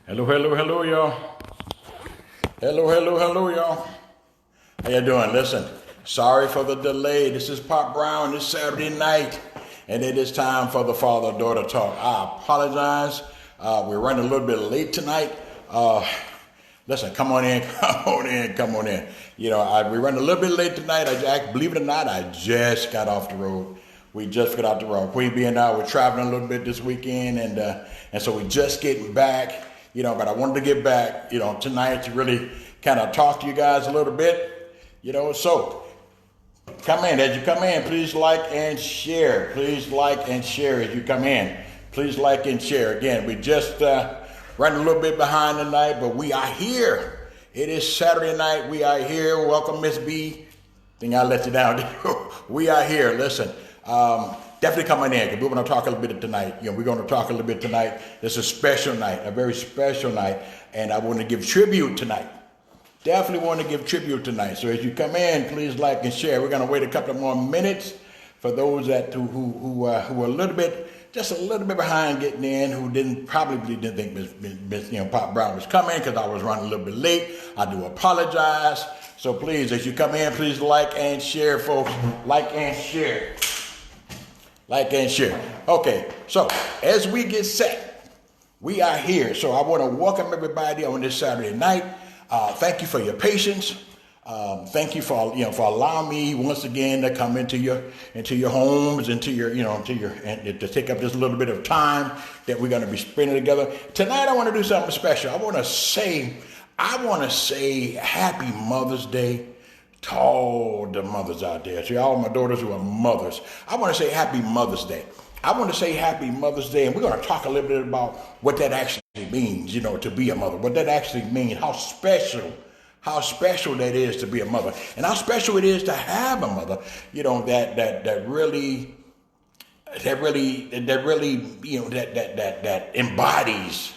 Hello, hello, hello, y'all. Hello, hello, hello, y'all. How you doing? Listen, sorry for the delay. This is Pop Brown. It's Saturday night, and it is time for the father-daughter talk. I apologize. We're running a little bit late tonight. Listen, come on in, come on in, come on in. You know, we run a little bit late tonight. Believe it or not, I just got off the road. We just got out the road. Queen Bee and I were traveling a little bit this weekend, and so we just getting back. You know, but I wanted to get back, you know, tonight to really kind of talk to you guys a little bit. You know, so come in. As you come in, please like and share. Please like and share as you come in. Please like and share. Again, we just running a little bit behind tonight, but we are here. It is Saturday night. We are here. Welcome, MzBee. Think I let you down. We are here. Listen, definitely coming in because we're going to talk a little bit tonight. You know, we're going to talk a little bit tonight. It's a special night, a very special night, and I want to give tribute tonight. Definitely want to give tribute tonight. So as you come in, please like and share. We're going to wait a couple of more minutes for those that who are a little bit, just a little bit behind getting in, who probably didn't think Pop Brown was coming because I was running a little bit late. I do apologize. So please, as you come in, please like and share, folks. Like and share. Like and share. Okay, so as we get set, we are here. So I want to welcome everybody on this Saturday night. Thank you for your patience. Thank you for allowing me once again to come into your homes, and to take up this little bit of time that we're going to be spending together. Tonight I want to do something special. I want to say Happy Mother's Day to all the mothers out there, to all my daughters who are mothers. I want to say Happy Mother's Day. I want to say Happy Mother's Day, and we're going to talk a little bit about what that actually means, you know, to be a mother, what that actually means, how special that is to be a mother, and how special it is to have a mother, you know, that really embodies,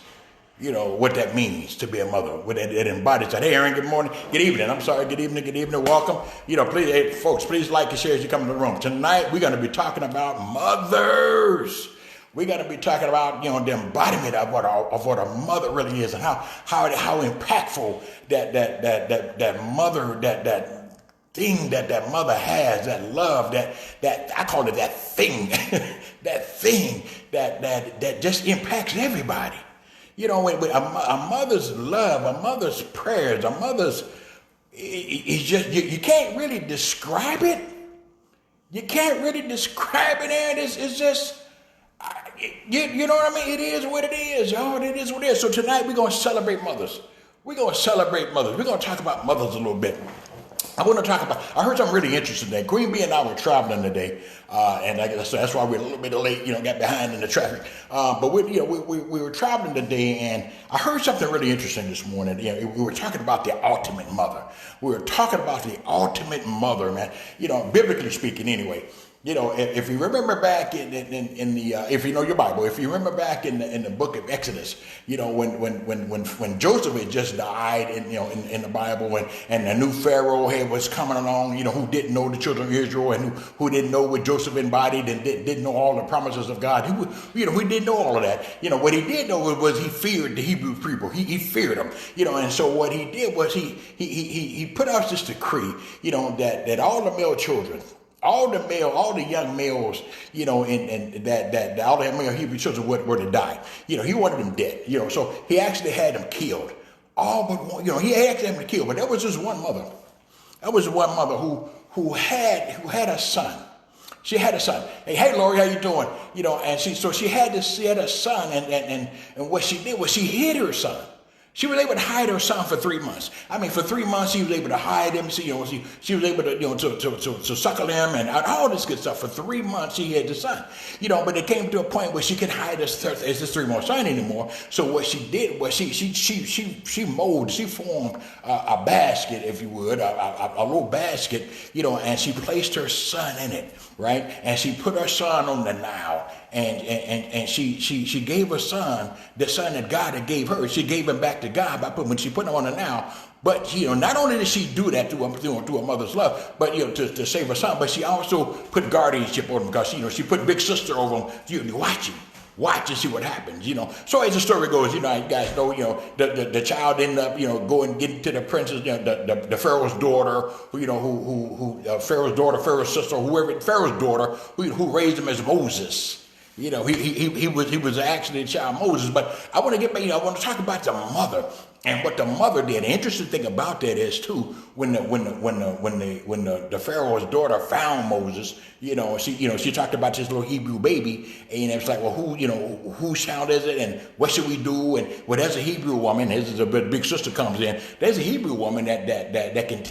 you know, what that means to be a mother. What it embodies that. Hey, Aaron, good morning. Good evening. I'm sorry. Good evening. Welcome. You know, please, hey, folks, please like and share as you come to the room. Tonight, we're going to be talking about mothers. We're going to be talking about, you know, the embodiment of what a mother really is, and how impactful that mother, that thing that mother has, that love, that I call it that thing, that just impacts everybody. You know, when a mother's love, a mother's prayers, a mother's, it's just, you can't really describe it. You can't really describe it, and it's just, you know what I mean? It is what it is, y'all. It is what it is. So tonight we're going to celebrate mothers. We're going to celebrate mothers. We're going to talk about mothers a little bit. I heard something really interesting today. Queen Bee and I were traveling today, and like I said, that's why we're a little bit late, you know, got behind in the traffic. But we were traveling today, and I heard something really interesting this morning. You know, we were talking about the ultimate mother. We were talking about the ultimate mother, man. You know, biblically speaking, anyway. You know, if you remember back in the if you know your Bible, if you remember back in the book of Exodus, you know, when Joseph had just died, in the Bible, and the new Pharaoh was coming along, you know, who didn't know the children of Israel, and who didn't know what Joseph embodied, and didn't know all the promises of God. He didn't know all of that. You know, what he did know was he feared the Hebrew people. He feared them. You know, and so what he did was he put out this decree, you know, that all the male children, all the young males, you know, and that all the male Hebrew children were to die. You know, he wanted them dead. You know, so he actually had them killed. All but one. You know, he actually had them killed. But there was just one mother. That was one mother who had a son. She had a son. Hey, Lori, how you doing? You know, and she had a son, and what she did was she hid her son. She was able to hide her son for 3 months. I mean, for 3 months, she was able to hide him. She was able to, you know, to suckle him and all this good stuff. For 3 months, she had the son. You know, but it came to a point where she couldn't hide his 3-month son anymore. So what she did was she formed a basket, if you would, a little basket, you know, and she placed her son in it, right? And she put her son on the Nile. And she gave her son, the son that God had gave her, she gave him back to God when she put him on the Nile. But, you know, not only did she do that through a mother's love, but, you know, to save her son, but she also put guardianship over him because, you know, she put big sister over him. You watch him. Watch and see what happens, So as the story goes, you guys know, the child ended up, going getting to the princess, the Pharaoh's daughter, Pharaoh's daughter, Pharaoh's sister, whoever, Pharaoh's daughter, who raised him as Moses. He was actually the child Moses. But I want to get back. I want to talk about the mother and what the mother did. The interesting thing about that is too, when the Pharaoh's daughter found Moses, she talked about this little Hebrew baby, and it was like, well, whose child is it, and what should we do? And there's a Hebrew woman. This is a big sister comes in. There's a Hebrew woman that can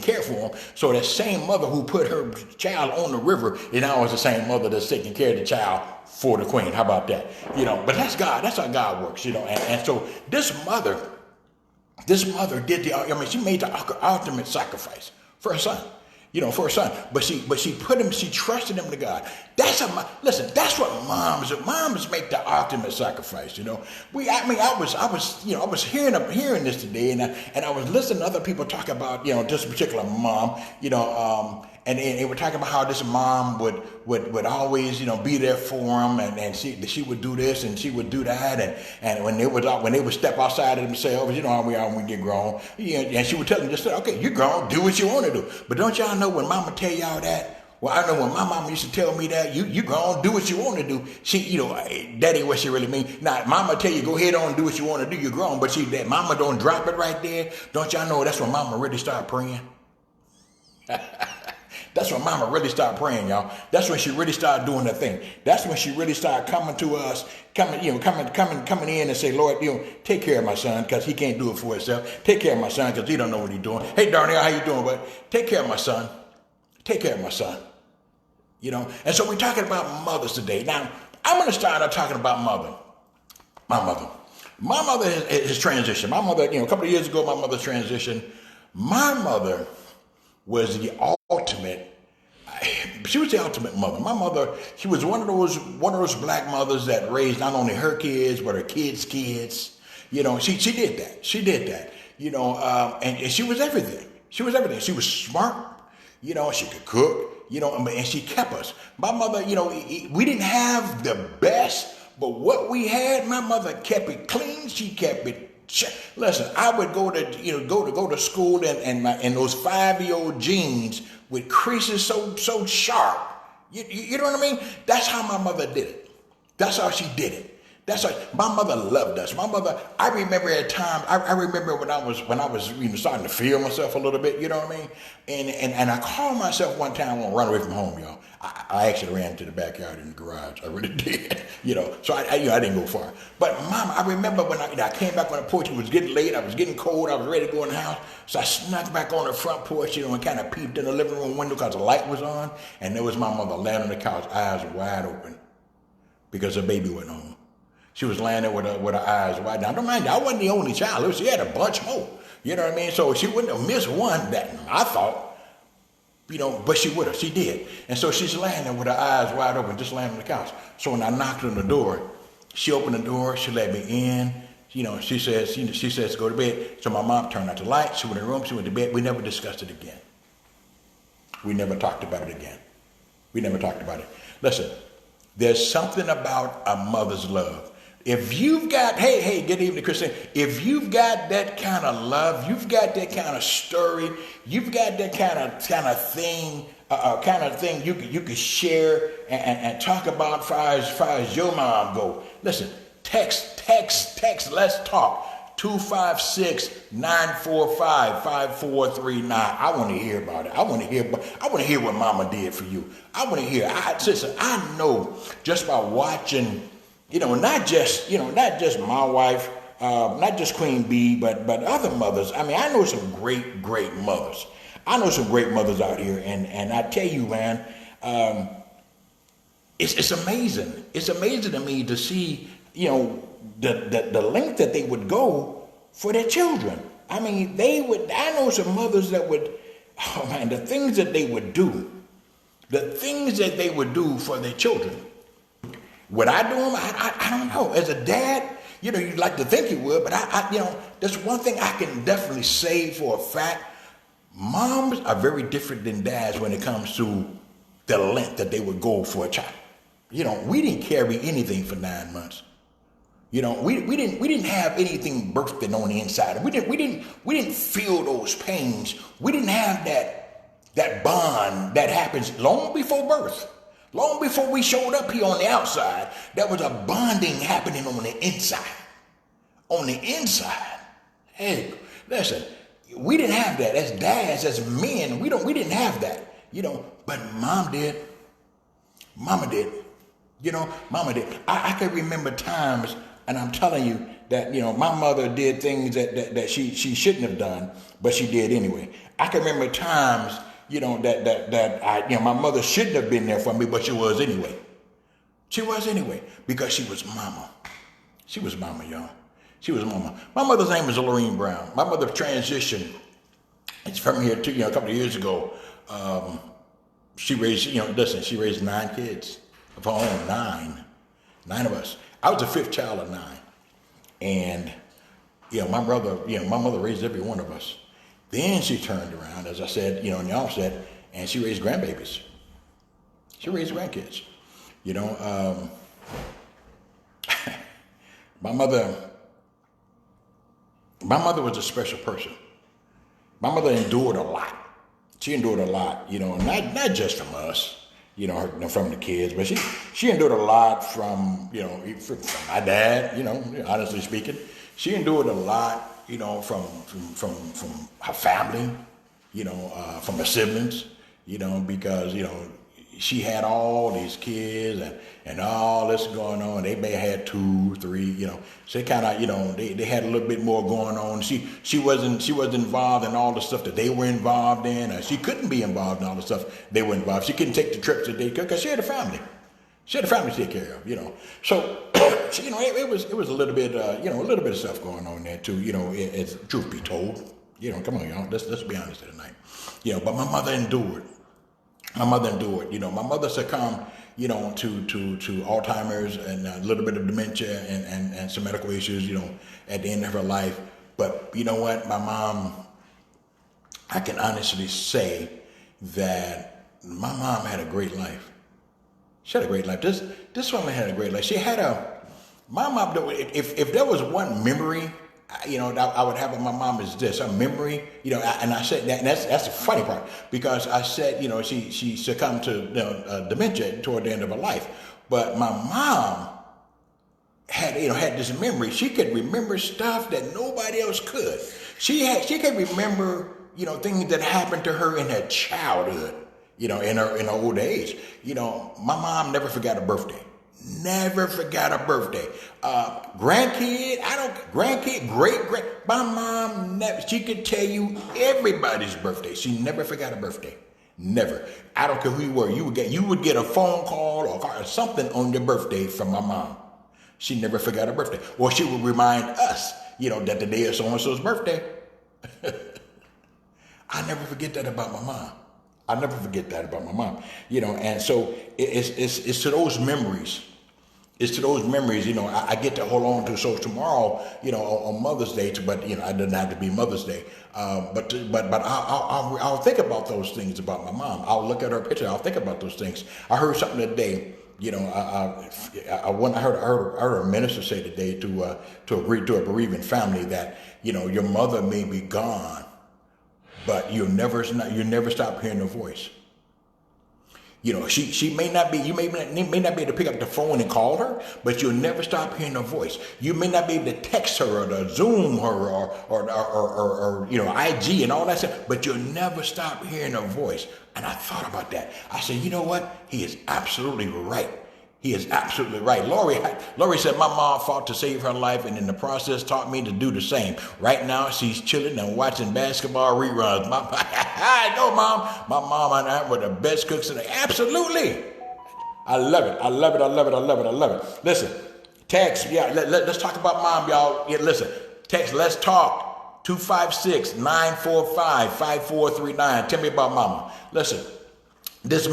care for him. So that same mother who put her child on the river is now the same mother that's taking care of the child for the queen. How about that? But that's God. That's how God works. And so this mother did she made the ultimate sacrifice for her son. For her son. But she trusted him to God. That's what moms make the ultimate sacrifice. I was hearing this today, and I was listening to other people talk about, this particular mom, and they were talking about how this mom would always, be there for him, and she would do this and she would do that, and when they would step outside of themselves, how we are when we get grown, and she would tell them, just say, okay, you're grown, do what you want to do. But don't y'all know when mama tell y'all that? Well, I know when my mama used to tell me that, you grown, do what you want to do. That ain't what she really mean. Now, mama tell you, go ahead on and do what you want to do, you're grown, but that mama don't drop it right there. Don't y'all know that's when mama really start praying? That's when mama really started praying, y'all. That's when she really started doing the thing. That's when she really started coming to us, coming in and say, Lord, take care of my son because he can't do it for himself. Take care of my son because he don't know what he's doing. Hey, Darnell, how you doing? But take care of my son. Take care of my son. And so we're talking about mothers today. Now, I'm going to start out talking about my mother. My mother has transitioned. My mother, a couple of years ago, my mother transitioned. My mother was the ultimate. She was the ultimate mother. My mother, she was one of those black mothers that raised not only her kids but her kids' kids. She did that. She did that. And she was everything. She was everything. She was smart. She could cook. And she kept us. My mother, we didn't have the best, but what we had, my mother kept it clean. She kept it. Listen, I would go to school in those 5-year-old jeans with creases so sharp. You know what I mean? That's how my mother did it. That's how she did it. That's how my mother loved us. My mother, I remember at times, I remember when I was starting to feel myself a little bit, you know what I mean? And I called myself one time on run away from home, y'all. I actually ran to the backyard in the garage. I really did, So I didn't go far. But Mama, I remember when I came back on the porch. It was getting late. I was getting cold. I was ready to go in the house. So I snuck back on the front porch, and kind of peeped in the living room window because the light was on. And there was my mother laying on the couch, eyes wide open, because her baby went home. She was laying there with her eyes wide. Now, don't mind, I wasn't the only child. She had a bunch more. You know what I mean? So she wouldn't have missed one that I thought. But she would have. She did. And so she's laying there with her eyes wide open, just laying on the couch. So when I knocked on the door, she opened the door. She let me in. She says, go to bed. So my mom turned out the light. She went in the room. She went to bed. We never discussed it again. We never talked about it again. We never talked about it. Listen, there's something about a mother's love. If you've got, hey, good evening, Christine. If you've got that kind of love, you've got that kind of story, you've got that kind of thing you could share and talk about as far as your mom go. Listen, text, let's talk. 256-945-5439. I want to hear about it. I want to hear what mama did for you. I want to hear. I know just by watching, not just my wife, not just Queen Bee, but other mothers. I mean, I know some great mothers. I know some great mothers out here, and I tell you, man, it's amazing. It's amazing to me to see, the length that they would go for their children. I mean, I know some mothers that would, the things that they would do for their children. Would I do them? I don't know. As a dad, you'd like to think you would, but there's one thing I can definitely say for a fact. Moms are very different than dads when it comes to the length that they would go for a child. We didn't carry anything for 9 months. We didn't have anything birthing on the inside. We didn't feel those pains. We didn't have that bond that happens long before birth. Long before we showed up here on the outside, there was a bonding happening on the inside. On the inside. Hey, listen, we didn't have that as dads, as men. We didn't have that, but mom did. Mama did. Mama did. I can remember times, and I'm telling you that, my mother did things that she shouldn't have done, but she did anyway. I can remember times, that my mother shouldn't have been there for me, but she was anyway. She was anyway, because she was mama. She was mama, y'all. She was mama. My mother's name is Lorraine Brown. My mother transitioned. It's from here to, a couple of years ago. She raised, she raised 9 kids of her own, 9 of us. I was the 5th child of 9. And, my mother raised every one of us. Then she turned around, as I said, in the offset, and she raised grandbabies. She raised grandkids. My mother was a special person. My mother endured a lot. She endured a lot, not just from us, from the kids, but she endured a lot from my dad, honestly speaking. She endured a lot, from her family, from her siblings, because, she had all these kids and all this going on. They may have had 2, 3, so they kind of, they had a little bit more going on. She wasn't involved in all the stuff that they were involved in. Or she couldn't be involved in all the stuff they were involved. She couldn't take the trips that they could because she had a family. She had a family to take care of, So, it was a little bit, a little bit of stuff going on there too, as truth be told. Come on, y'all, let's be honest tonight. But my mother endured. My mother endured. My mother succumbed, to Alzheimer's and a little bit of dementia and some medical issues, at the end of her life. But you know what? My mom, I can honestly say that my mom had a great life. She had a great life. This woman had a great life. She had my mom, if there was one memory, I would have of my mom is this, a memory, and I said that, and that's the funny part, because I said, she succumbed to dementia toward the end of her life. But my mom had this memory. She could remember stuff that nobody else could. She could remember, things that happened to her in her childhood, in her old age. My mom never forgot a birthday. Never forgot a birthday. Grandkid, my mom never, she could tell you everybody's birthday. She never forgot a birthday. Never. I don't care who you were. You would get a phone call or something on your birthday from my mom. She never forgot a birthday. Or she would remind us, that the day of so-and-so's birthday. I never forget that about my mom. I never forget that about my mom, and so it's to those memories. It's to those memories, I get to hold on to. So tomorrow, on Mother's Day, but it doesn't have to be Mother's Day. But I'll think about those things about my mom. I'll look at her picture. I'll think about those things. I heard something today. I heard a minister say today to agree to a bereaving family that your mother may be gone, but you never stop hearing her voice. She may not be, you may not be able to pick up the phone and call her, but you'll never stop hearing her voice. You may not be able to text her or to Zoom her or IG and all that stuff, but you'll never stop hearing her voice. And I thought about that. I said, you know what? He is absolutely right. He is absolutely right. Lori said my mom fought to save her life and in the process taught me to do the same. Right now she's chilling and watching basketball reruns. I know, Mom. My mom and I were the best cooks in the... Absolutely. I love it. I love it. I love it. I love it. I love it. Listen, text. Yeah, let's talk about mom, y'all. Yeah, listen, text. Let's talk. 256-945-5439. Tell me about mama. Listen. This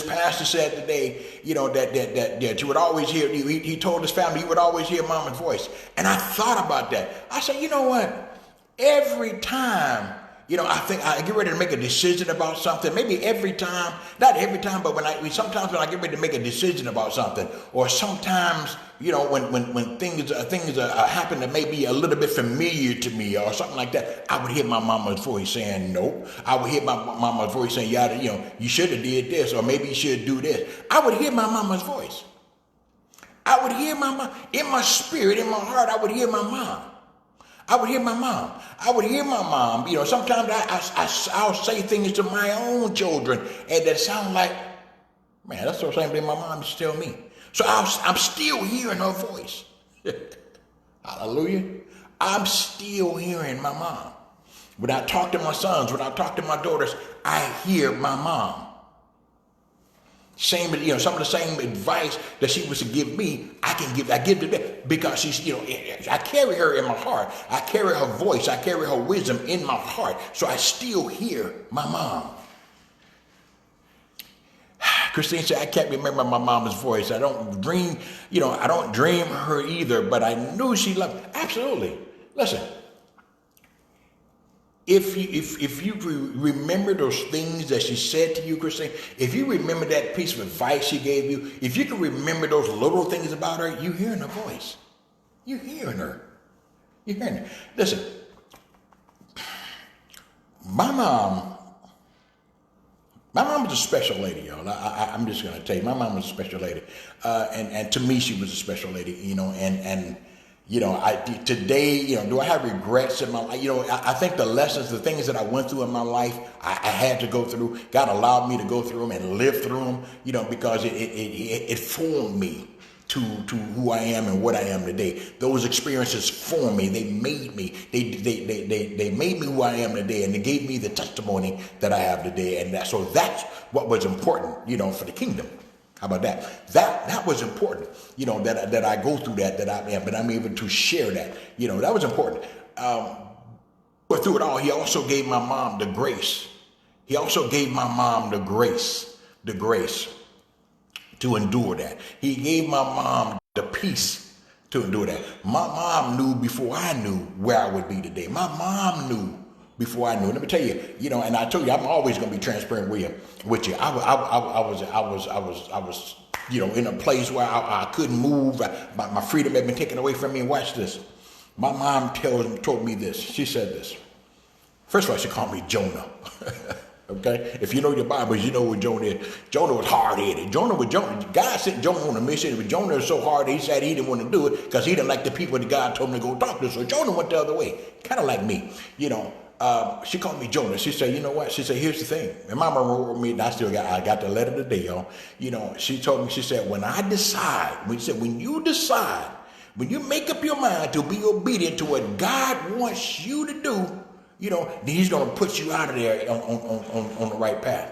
pastor said today, that you would always hear, he told his family, you would always hear mama's voice. And I thought about that. I said, you know what? Every time, I think I get ready to make a decision about something. Maybe every time, not every time, but sometimes when I get ready to make a decision about something, or sometimes, when things happen that may be a little bit familiar to me or something like that, I would hear my mama's voice saying no. I would hear my mama's voice saying, yeah, you should have did this, or maybe you should do this. I would hear my mama's voice. I would hear my mom in my spirit, in my heart. I would hear my mom. I would hear my mom. I would hear my mom. Sometimes I'll say things to my own children, and that sound like, man, that's the same thing my mom used to tell me. So I'm still hearing her voice. Hallelujah. I'm still hearing my mom. When I talk to my sons, when I talk to my daughters, I hear my mom. Some of the same advice that she was to give me, I give to them, because she's, I carry her in my heart. I carry her voice. I carry her wisdom in my heart. So I still hear my mom. Christine said, I can't remember my mama's voice. I don't dream, I don't dream her either, but I knew she loved me. Absolutely. Listen. If you remember those things that she said to you, Christine, if you remember that piece of advice she gave you, if you can remember those little things about her, you're hearing her voice. You're hearing her. You're hearing her. Listen, my mom was a special lady, y'all. I'm just going to tell you, my mom was a special lady. And to me, she was a special lady, today, do I have regrets in my life? I think the lessons, the things that I went through in my life, I had to go through. God allowed me to go through them and live through them, because it formed me to who I am and what I am today. Those experiences formed me. They made me. They made me who I am today, and they gave me the testimony that I have today. And so that's what was important, for the kingdom. How about that? That was important, that I go through that I am, but I'm able to share that. That was important. But through it all, he also gave my mom the grace. He also gave my mom the grace to endure that. He gave my mom the peace to endure that. My mom knew before I knew where I would be today. My mom knew before I knew. Let me tell you, and I told you, I'm always going to be transparent with you. I was, in a place where I couldn't move. My freedom had been taken away from me. And watch this. My mom told me this. She said this. First of all, she called me Jonah. Okay? If you know your Bible, you know what Jonah is. Jonah was hard-headed. God sent Jonah on a mission, but Jonah was so hard, he said he didn't want to do it because he didn't like the people that God told him to go talk to. So Jonah went the other way. Kind of like me, She called me Jonah. She said, you know what? She said, here's the thing. And Mama wrote me, and I got the letter today, y'all. She told me, she said, when you make up your mind to be obedient to what God wants you to do, then he's going to put you out of there on the right path.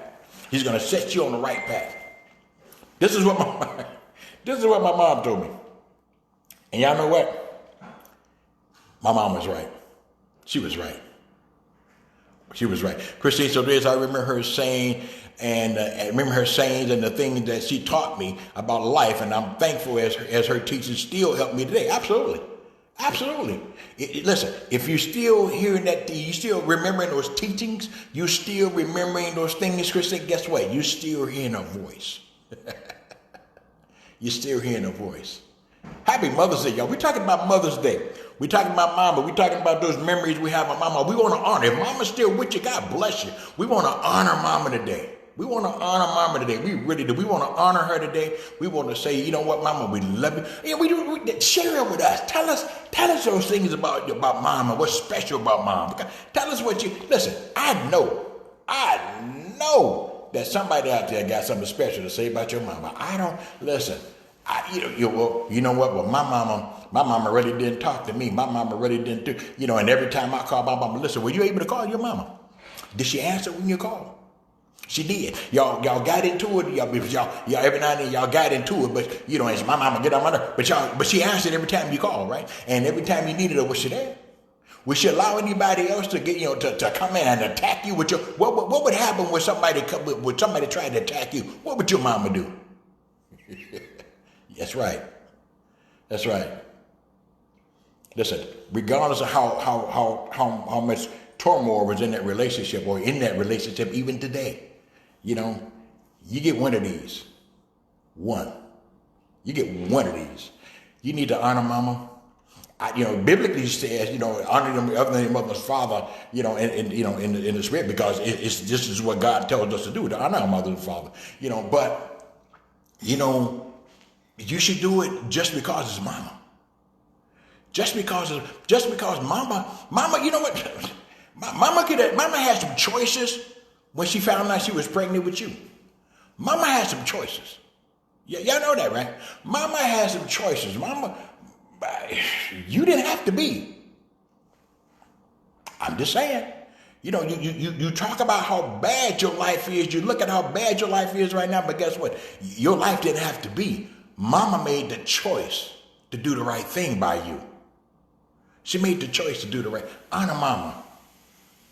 He's going to set you on the right path. This is what my mom told me. And y'all know what? My mom was right. She was right. She was right. Christine, so I remember her saying, and I remember her sayings and the things that she taught me about life, and I'm thankful as her teaching still help me today. Absolutely. Absolutely. Listen, if you're still hearing that, you still remembering those teachings, you still remembering those things, Christine, guess what? You're still hearing her voice. You're still hearing her voice. Happy Mother's Day, y'all. We're talking about Mother's Day. We're talking about Mama. We're talking about those memories we have of Mama. We want to honor. If Mama's still with you, God bless you. We want to honor Mama today. We want to honor Mama today. We really do. We want to honor her today. We want to say, you know what, Mama, we love you. Yeah, we share it with us. Tell us those things about Mama. What's special about Mama? Tell us what listen. I know that somebody out there got something special to say about your Mama. I don't listen. You know what? Well, my mama really didn't talk to me. My mama really didn't do. And every time I call my mama, listen, were you able to call your mama? Did she answer when you called? She did. Y'all got into it. Y'all every now and then y'all got into it, but as my mama get on my nerve. But she answered every time you called, right? And every time you needed her, was she there? Would she allow anybody else to get to come in and attack you with your? What would happen when somebody tried to attack you? What would your mama do? That's right. That's right. Listen, regardless of how much turmoil was in that relationship or in that relationship even today. You know, you get one of these. One. You get one of these. You need to honor mama. Biblically it says, honor them other than your mother's father, in the spirit, because this is what God tells us to do, to honor our mother and father, but, you should do it just because it's mama. Just because mama, you know what? Mama had some choices when she found out she was pregnant with you. Mama had some choices. Y'all know that, right? Mama had some choices. Mama, you didn't have to be. I'm just saying. You talk about how bad your life is. You look at how bad your life is right now, but guess what? Your life didn't have to be. Mama made the choice to do the right thing by you. She made the choice to do the right. Honor mama.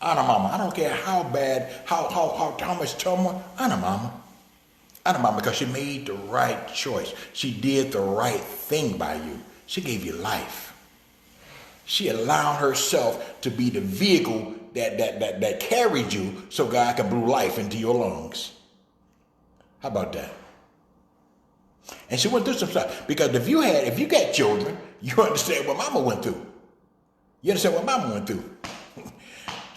Honor mama. I don't care how bad, how much turmoil. Honor mama. Honor mama, because she made the right choice. She did the right thing by you. She gave you life. She allowed herself to be the vehicle that carried you so God could breathe life into your lungs. How about that? And she went through some stuff. Because if you got children, you understand what mama went through. You understand what mama went through.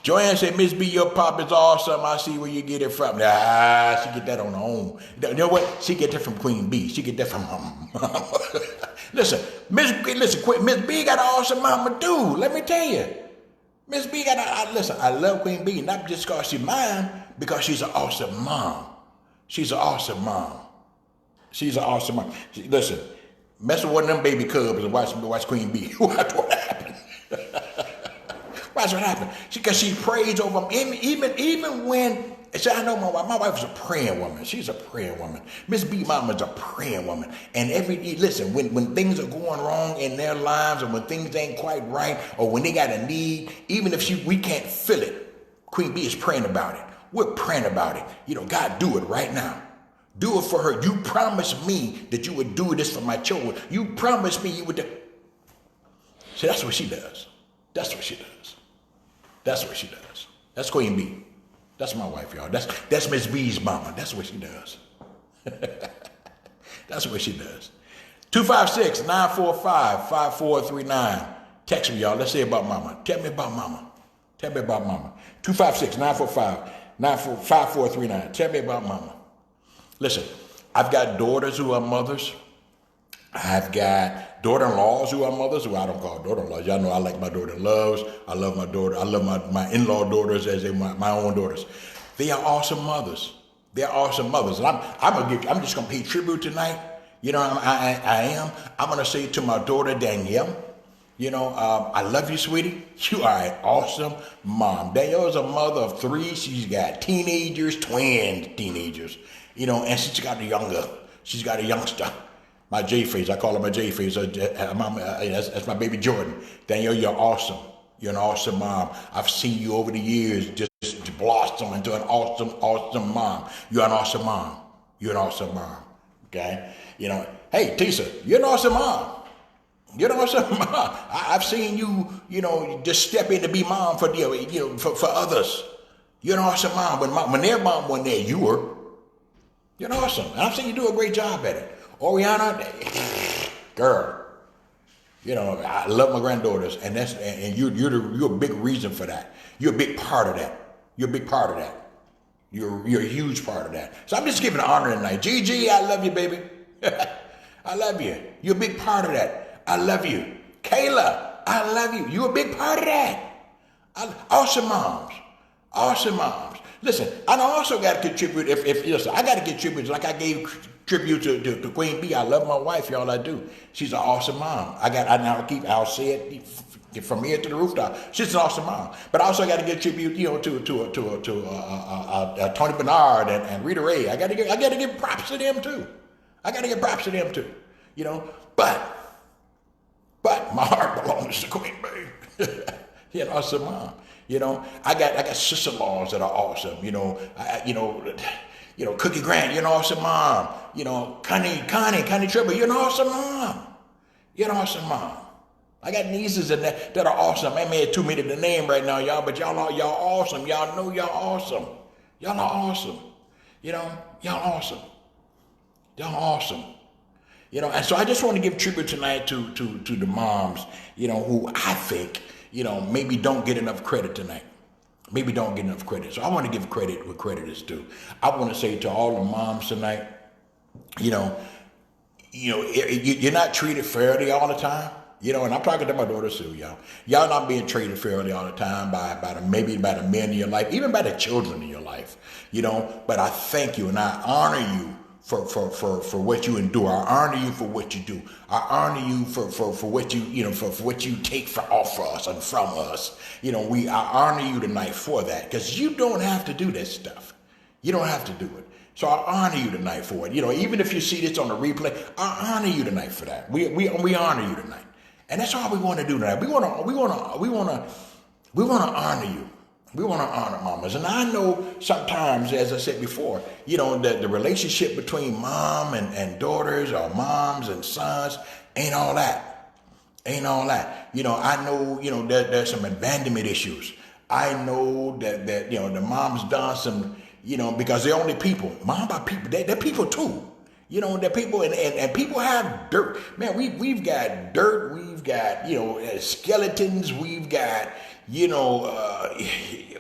Joanne said, MzBee, your pop is awesome. I see where you get it from. She get that on her own. You know what? She get that from Queen Bee. She get that from mama. Listen, MzBee got an awesome mama too. Let me tell you. MzBee I love Queen Bee, not just because she's mine, because she's an awesome mom. She's an awesome mom. She's an awesome mom. Listen, mess with one of them baby cubs and watch Queen Bee. Watch what happens. Watch what happens. Because she prays over them. Even when, see, I know my wife is a praying woman. She's a praying woman. MzBee mama is a praying woman. And listen, when things are going wrong in their lives, or when things ain't quite right, or when they got a need, even if we can't feel it, Queen Bee is praying about it. We're praying about it. God, do it right now. Do it for her. You promised me that you would do this for my children. You promised me you would do. See, that's what she does. That's what she does. That's what she does. That's Queen Bee. That's my wife, y'all. That's MzBee's mama. That's what she does. That's what she does. 256-945-5439. Text me, y'all. Let's say about mama. Tell me about mama. Tell me about mama. 256-945-5439. Tell me about mama. Listen, I've got daughters who are mothers. I've got daughter-in-laws who are mothers, who I don't call daughter-in-laws. Y'all know I like my daughter-in-laws. I love my daughter. I love my in-law daughters as my own daughters. They are awesome mothers. They're awesome mothers. And I'm just gonna pay tribute tonight. I am. I'm gonna say to my daughter Danielle, I love you, sweetie. You are an awesome mom. Danielle is a mother of 3. She's got teenagers, twin teenagers. And she's got she's got a youngster. My J-Face, I call her my J-Face. That's my baby Jordan. Danielle, you're awesome. You're an awesome mom. I've seen you over the years just blossom into an awesome, awesome mom. You're an awesome mom. You're an awesome mom. Okay? Hey, Tisa, you're an awesome mom. You're an awesome mom. I've seen you, just step in to be mom for others. You're an awesome mom. When their mom wasn't there, you were. You're awesome. And I've seen you do a great job at it. Oriana, girl, I love my granddaughters, and you're a big reason for that. You're a big part of that. You're a big part of that. You're a huge part of that. So I'm just giving honor tonight. Gigi, I love you, baby. I love you. You're a big part of that. I love you. Kayla, I love you. You're a big part of that. Awesome moms. Awesome moms. Listen, I also got to contribute. Listen, I got to contribute like I gave tribute to Queen Bee. I love my wife, y'all. I do. She's an awesome mom. I'll say it from here to the rooftop. She's an awesome mom. But I also got to give tribute, to Tony Bernard and Rita Ray. I got to give props to them too. But my heart belongs to Queen Bee. She's an awesome mom. I got sister-in-laws that are awesome. Cookie Grant, you're an awesome mom. Connie Trevor, you're an awesome mom. You're an awesome mom. I got nieces that are awesome. I mean, too many to name right now, y'all, but y'all awesome. Y'all know y'all awesome. Y'all are awesome. You know, y'all awesome. Y'all awesome. You know, and so I just want to give tribute tonight to the moms, you know, who I think, you know, maybe don't get enough credit tonight. Maybe don't get enough credit. So I want to give credit where credit is due. I want to say to all the moms tonight, you know, you're not treated fairly all the time. You know, and I'm talking to my daughters too, y'all. Y'all not being treated fairly all the time maybe by the men in your life, even by the children in your life. You know, but I thank you and I honor you for what you endure. I honor you for what you do. I honor you for what you for what you take off us and from us. You know, I honor you tonight for that, because you don't have to do this stuff. You don't have to do it. So I honor you tonight for it. You know, even if you see this on the replay, I honor you tonight for that. We honor you tonight, and that's all we want to do tonight. We want to honor you. We want to honor mamas. And I know sometimes, as I said before, you know, the relationship between mom and daughters, or moms and sons, ain't all that. Ain't all that. You know, I know, you know, there's some abandonment issues. I know that you know, the mom's done some, you know, because they're only people. Mom are people. They're people too. You know, they're people, and people have dirt. Man, we've got dirt. We've got, you know, skeletons. We've got, you know,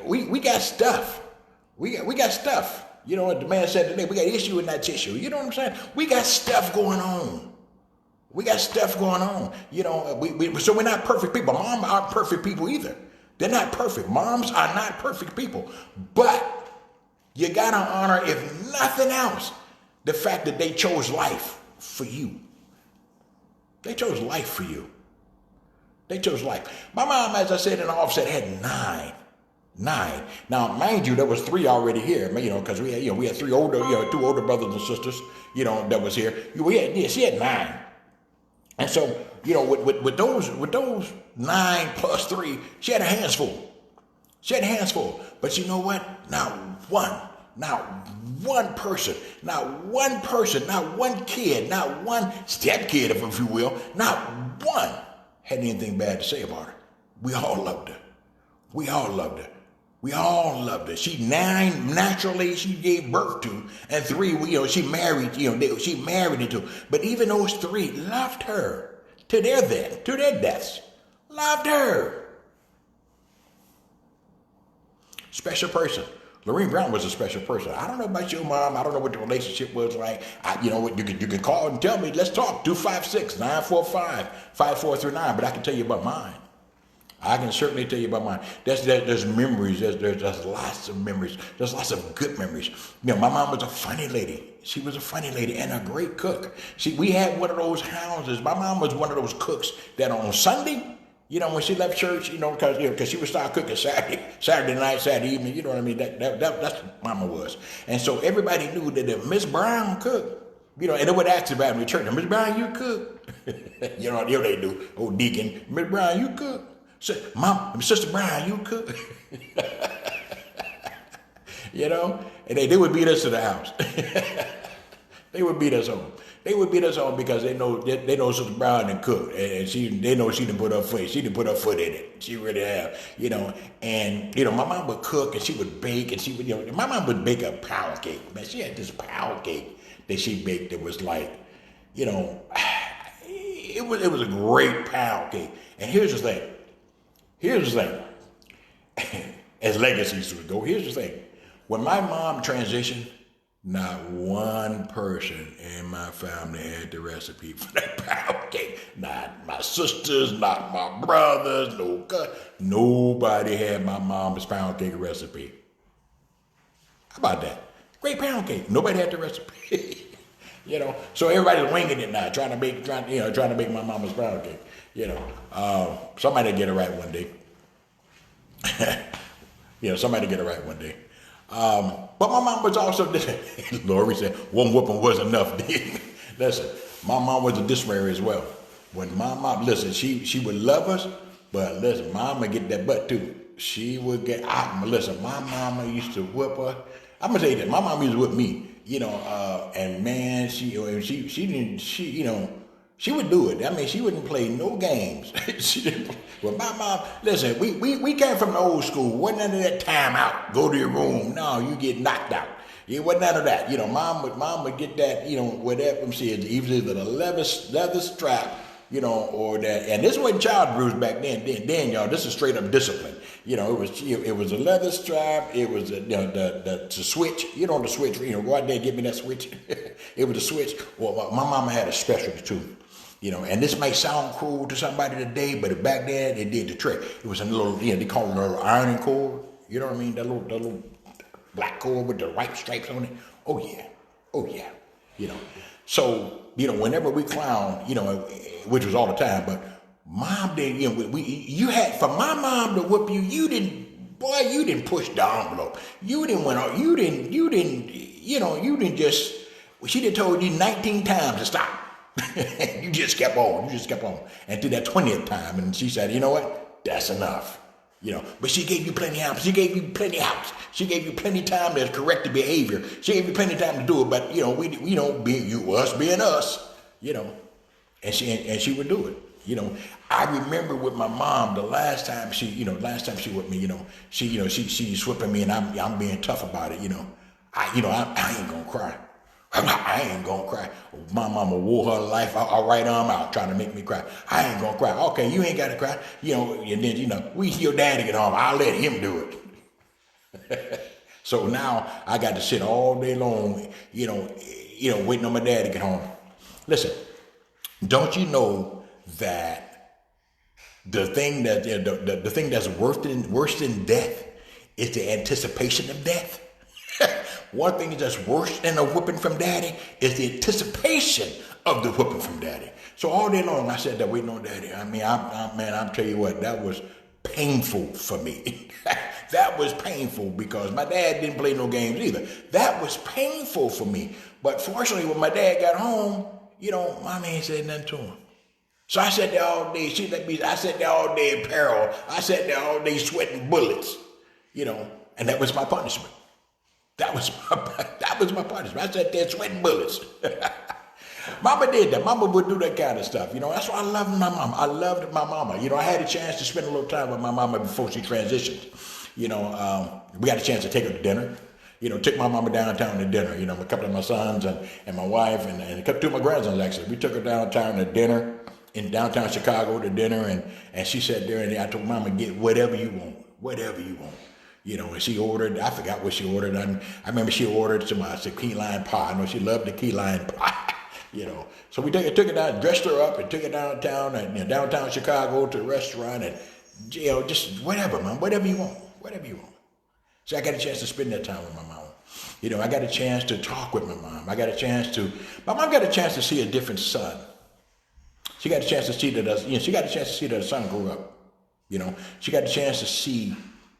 we got stuff. We got stuff. You know what the man said today? We got issue in that tissue. You know what I'm saying? We got stuff going on. We got stuff going on. You know, so we're not perfect people. Moms aren't perfect people either. They're not perfect. Moms are not perfect people. But you gotta honor, if nothing else, the fact that they chose life for you. They chose life for you. They chose life. My mom, as I said in the offset, had nine. Now, mind you, there was 3 already here, you know, because we had 3 older, you know, 2 older brothers and sisters, you know, that was here. She had 9. And so, you know, with those 9 plus 3, she had her hands full. She had her hands full. But you know what? Not one person, not one kid, not one stepkid, if you will, not one had anything bad to say about her. We all loved her. We all loved her. We all loved her. She 9 naturally she gave birth to, and 3, you know, she married, you know, she married into. But even those 3 loved her to their deaths. Loved her. Special person. Lorene Brown was a special person. I don't know about your mom. I don't know what the relationship was like. You know what? You can call and tell me. Let's talk. 256-945-5439. But I can tell you about mine. I can certainly tell you about mine. There's memories. There's lots of memories. There's lots of good memories. You know, my mom was a funny lady. She was a funny lady and a great cook. We had one of those houses. My mom was one of those cooks that on Sunday, you know, when she left church, you know, because she would start cooking Saturday night, Saturday evening, you know what I mean? That's what Mama was. And so everybody knew that if Miss Brown cooked, you know, and they would ask about me in church, Miss Brown, you cook? You know they do. Oh, deacon, Miss Brown, you cook? Mom, Sister Brown, you cook? You know, and they would beat us to the house. They would beat us home. They would beat us home because they know Sister Brown didn't cook, and they know she didn't put her foot. She didn't put her foot in it. She really have, you know. And you know, my mom would cook and she would bake, and she would, you know, my mom would bake a pound cake. Man, she had this pound cake that she baked that was like, you know, it was a great pound cake. And here's the thing. As legacies would go, here's the thing. When my mom transitioned, not one person in my family had the recipe for that pound cake. Not my sisters, not my brothers, nobody had my mom's pound cake recipe. How about that? Great pound cake. Nobody had the recipe. You know, so everybody's winging it now, trying to make my mama's pound cake. You know, somebody get it right one day. You know, somebody get it right one day. But my mom was also, Lori said, one whooping was enough. Listen, my mom was a disciplinary as well. When my mom, listen, she would love us, but listen, mama get that butt too. She would get out. Listen, my mama used to whip her. I'm gonna tell you that my mom used to whip me, you know, and man, she you know, She would do it. I mean, she wouldn't play no games. She didn't. Well, my mom, listen, we came from the old school. Wasn't none of that time out. Go to your room. No, you get knocked out. It wasn't none of that. Mom would get that, whatever. I'm saying, either the leather strap, or that. And this wasn't child abuse back then. Then, y'all, this is straight up discipline. It was a leather strap. It was the switch. The switch. Go out there and give me that switch. It was a switch. Well, my mama had a specialty too. And this may sound cruel to somebody today, but back then it did the trick. It was a little, they call it a little ironing cord. You know what I mean? That little black cord with the white stripes on it. Oh yeah. So whenever we clown, which was all the time, but mom didn't. You had for my mom to whoop you. You didn't push the envelope. You didn't just. She done told you 19 times to stop. You just kept on. And to that 20th time, and she said, you know what? That's enough. But she gave you plenty of hours. She gave you plenty time to correct the behavior. She gave you plenty of time to do it. But us being us, and she would do it. I remember with my mom the last time she with me. She's whipping me, and I'm being tough about it. I ain't gonna cry. I ain't gonna cry. My mama wore her life her right arm out trying to make me cry. I ain't gonna cry. Okay, you ain't gotta cry. And then, we see your daddy get home. I'll let him do it. So now I got to sit all day long, waiting on my dad to get home. Listen, don't you know that the thing that's worse than death is the anticipation of death? One thing that's worse than a whipping from daddy is the anticipation of the whipping from daddy. So all day long I said that waiting on daddy. I mean, I'm tell you what, that was painful for me. That was painful because my dad didn't play no games either. That was painful for me. But fortunately, when my dad got home, mommy ain't said nothing to him. So I sat there all day. I sat there all day in peril. I sat there all day sweating bullets, and that was my punishment. That was my punishment. I sat there sweating bullets. Mama did that. Mama would do that kind of stuff. That's why I loved my mama. I loved my mama. I had a chance to spend a little time with my mama before she transitioned. We got a chance to take her to dinner. Took my mama downtown to dinner. A couple of my sons and my wife and a couple of my grandsons actually. We took her downtown to dinner in downtown Chicago to dinner, and she sat there and I told Mama, get whatever you want. And she ordered, I forgot what she ordered. I remember she ordered some key lime pie. I know she loved the key lime pie, So we took it down, dressed her up and took her downtown, and downtown Chicago to a restaurant and, just whatever, man, whatever you want. So I got a chance to spend that time with my mom. I got a chance to talk with my mom. My mom got a chance to see a different son. She got a chance to see that, she got a chance to see that her son grew up. She got a chance to see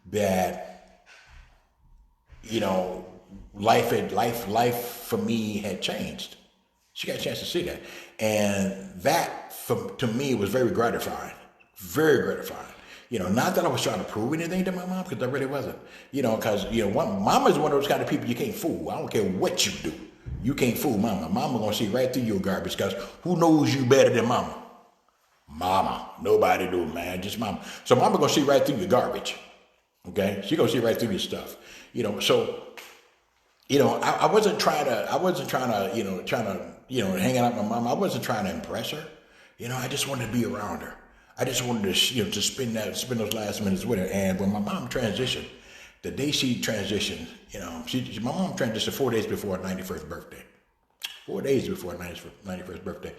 that, life for me had changed. She got a chance to see that. And that, to me, was very gratifying. Very gratifying. Not that I was trying to prove anything to my mom, because I really wasn't. Because, mama's one of those kind of people you can't fool. I don't care what you do. You can't fool mama. Mama gonna see right through your garbage, because who knows you better than mama? Mama. Nobody do, man. Just mama. So mama gonna see right through your garbage. Okay? She gonna see right through your stuff. So, I wasn't trying to, hang out with my mom. I wasn't trying to impress her. I just wanted to be around her. I just wanted to, to spend those last minutes with her. And when my mom transitioned, the day she transitioned, my mom transitioned 4 days before her 91st birthday. 4 days before her 91st birthday.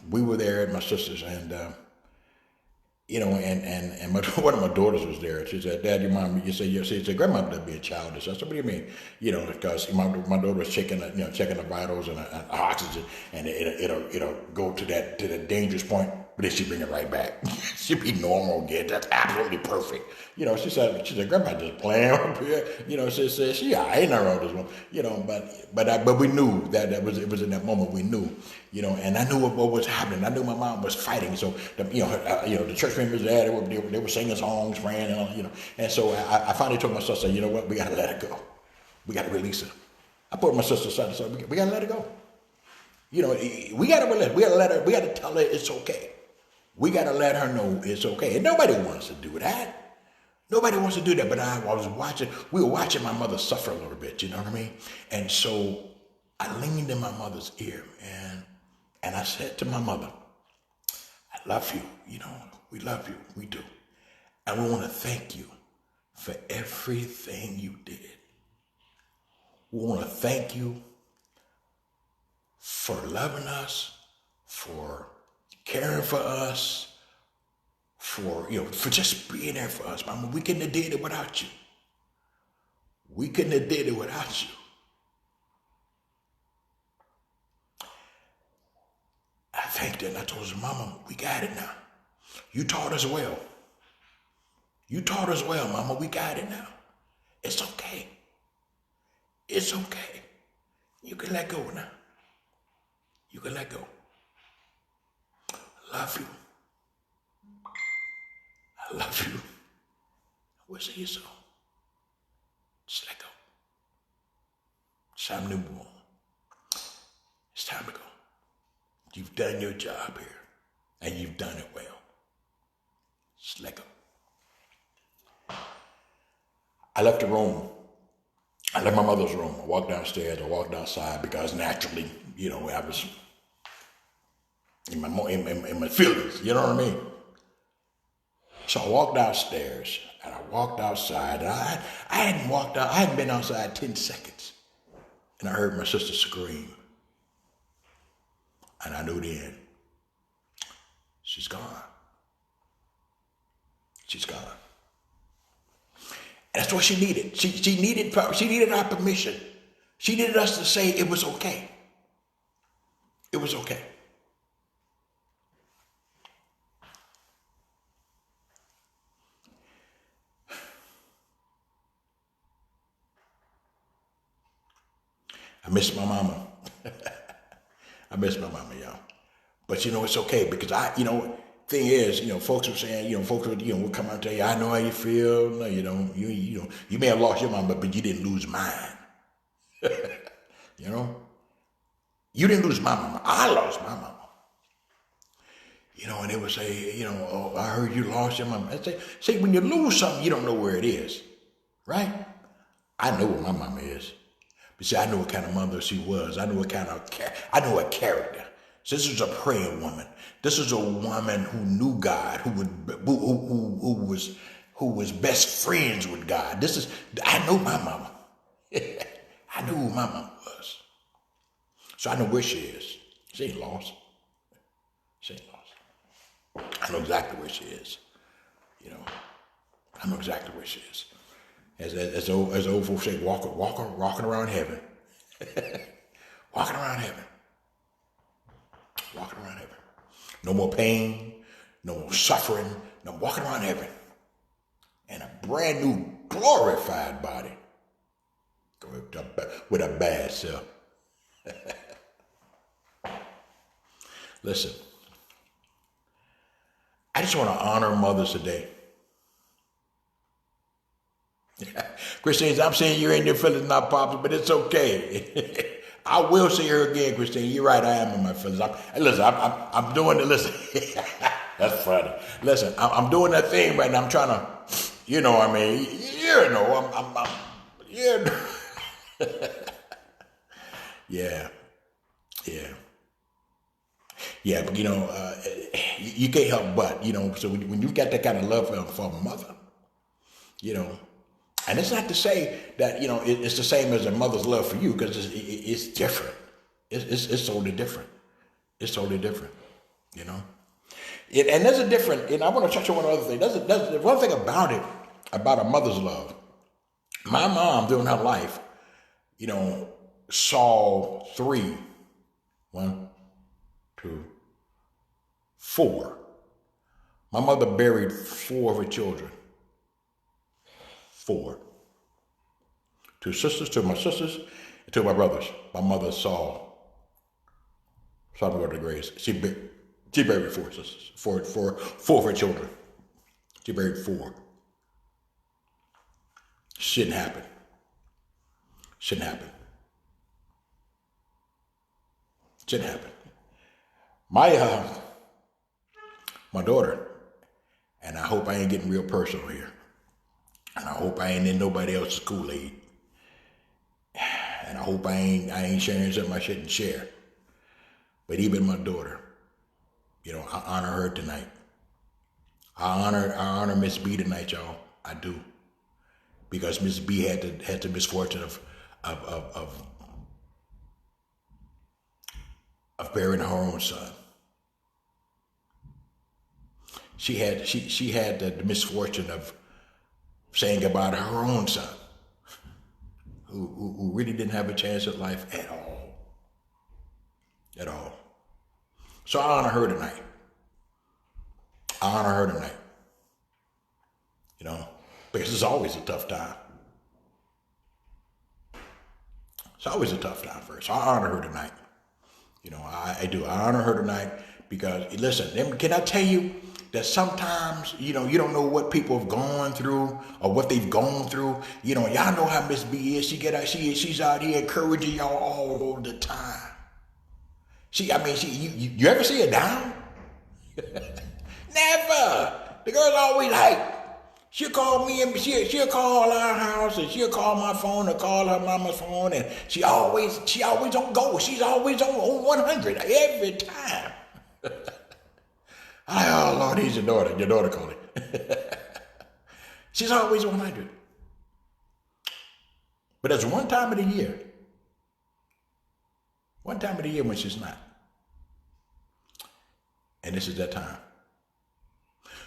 We were there at my sister's, and one of my daughters was there. She said, "Dad, your mom," she said, "Grandma being childish." I said, "What do you mean?" Because my daughter was checking the vitals and oxygen, and it'll go to that dangerous point, but then she bring it right back. She'll be normal again. That's absolutely perfect. She said, "Grandma just playing up here." She said, ain't nothing wrong with this one. But we knew that it was in that moment we knew. And I knew what was happening. I knew my mom was fighting. So the church members there, they were singing songs, praying, And so I finally told my sister, "You know what? We gotta let her go. We gotta release her." I put my sister aside and said, "We gotta let her go. You know, we gotta let her, we gotta tell her it's okay. We gotta let her know it's okay. And nobody wants to do that. Nobody wants to do that. But we were watching my mother suffer a little bit, you know what I mean? And so I leaned in my mother's ear, man, and I said to my mother, I love you, you know, we love you, we do. And we want to thank you for everything you did. We want to thank you for loving us, for caring for us, for just being there for us, Mama. We couldn't have did it without you. We couldn't have did it without you. I thanked her and I told her, Mama, we got it now. You taught us well. You taught us well, Mama. We got it now. It's okay. It's okay. You can let go now. You can let go. I love you. I love you. We'll see you soon. Just let go. It's time to move on. It's time to go. You've done your job here, and you've done it well. Just let go. I left the room. I left my mother's room. I walked downstairs. I walked outside because naturally, I was in my feelings. You know what I mean? So I walked downstairs and I walked outside. And I hadn't walked out. I hadn't been outside 10 seconds, and I heard my sister scream. And I knew then, she's gone. She's gone. And that's what she needed. She needed our permission. She needed us to say it was okay. It was okay. I miss my mama. I miss my mama, y'all. But it's okay because thing is, folks were saying, folks would, would come out and tell you, I know how you feel. No, you may have lost your mama, but you didn't lose mine. You didn't lose my mama. I lost my mama. And they would say, oh, I heard you lost your mama. I say, see, when you lose something, you don't know where it is, right? I know where my mama is. But see, I know what kind of mother she was. I know what I know her character. So this was a praying woman. This was a woman who knew God, who was best friends with God. I know my mama. I knew who my mama was. So I know where she is. She ain't lost. She ain't lost. I know exactly where she is. I know exactly where she is. As old folks say, walking around heaven. Walking around heaven. Walking around heaven. No more pain, no more suffering, no walking around heaven. And a brand new glorified body with a bad self. Listen, I just want to honor mothers today. Christine, I'm saying you're in your feelings, not Pops, but it's okay. I will see her again, Christine. You're right, I am in my feelings. I'm doing it. Listen, that's funny. Listen, I'm doing that thing right now. I'm trying to, yeah, but you can't help but, so when you've got that kind of love for a mother, and it's not to say that, it's the same as a mother's love for you, because it's different. It's totally different. It's totally different, And there's a different, and I want to touch on one other thing. There's one thing about it, about a mother's love. My mom, during her life, saw 4. My mother buried 4 of her children. 4. 2 my sisters, and 2 of my brothers. My mother saw me go to the graves. She buried 4 sisters, 4 of her children. She buried 4. Shouldn't happen. Shouldn't happen. My daughter, and I hope I ain't getting real personal here, and I hope I ain't in nobody else's Kool-Aid, and I hope I ain't sharing something I shouldn't share. But even my daughter, I honor her tonight. I honor MzBee tonight, y'all. I do, because MzBee had the misfortune of burying her own son. She had the misfortune of saying goodbye to her own son, who really didn't have a chance at life at all. At all. So I honor her tonight. Because it's always a tough time. It's always a tough time for her. So I honor her tonight. I do. I honor her tonight because, listen, can I tell you that sometimes, you don't know what people have gone through or what they've gone through. Y'all know how MzBee is. She's out here encouraging y'all all the time. You ever see her down? Never. The girl's always hype. She'll call me and she'll call our house and she'll call my phone or call her mama's phone, and she always on go. She's always on 100 every time. Oh Lord, he's your daughter. Your daughter called it. She's always 100. But there's one time of the year. One time of the year when she's not. And this is that time.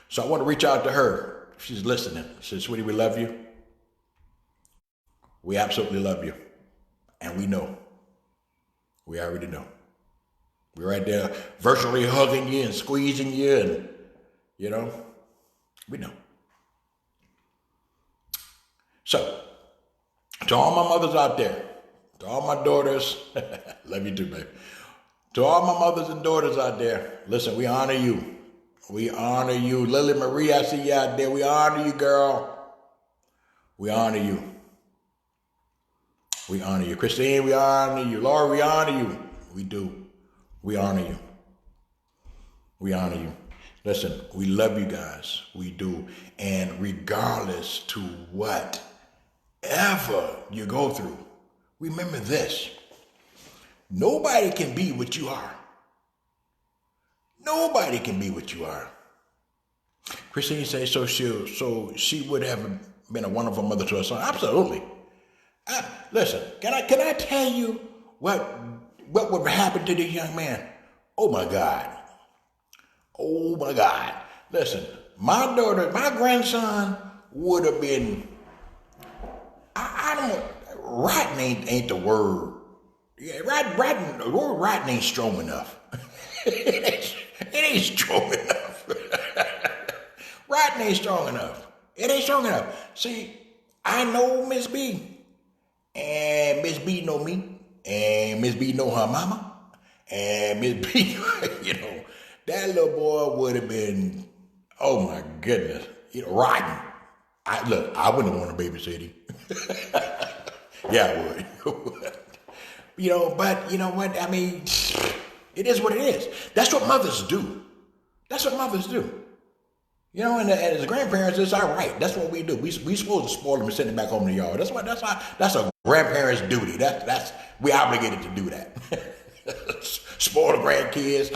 So I want to reach out to her. If she's listening, she says, sweetie, we love you. We absolutely love you. And we know. We already know. We're right there virtually hugging you and squeezing you, and, we know. So, to all my mothers out there, to all my daughters, love you too, baby. To all my mothers and daughters out there, listen, we honor you. We honor you. Lily Marie, I see you out there. We honor you, girl. We honor you. We honor you. Christine, we honor you. Laura, we honor you. We do. We honor you. We honor you. Listen, we love you guys. We do. And regardless to whatever you go through, remember this. Nobody can be what you are. Nobody can be what you are. Christine says so she would have been a wonderful mother to her son. Absolutely. Listen, can I tell you what would happen to this young man? Oh my God. Oh my God. Listen, my grandson would have been, rotten ain't the word. Yeah, the word rotten ain't strong enough. It ain't strong enough. Rotten ain't strong enough. It ain't strong enough. See, I know MzBee, and MzBee know me, and MzBee know her mama, and MzBee, that little boy would have been, oh my goodness, rotten. I wouldn't want to babysit him. Yeah, I would. But you know what? I mean, it is what it is. That's what mothers do. That's what mothers do. And as grandparents, it's our right. That's what we do. We supposed to spoil them and send them back home to y'all. That's a grandparent's duty. We obligated to do that. Spoil the grandkids,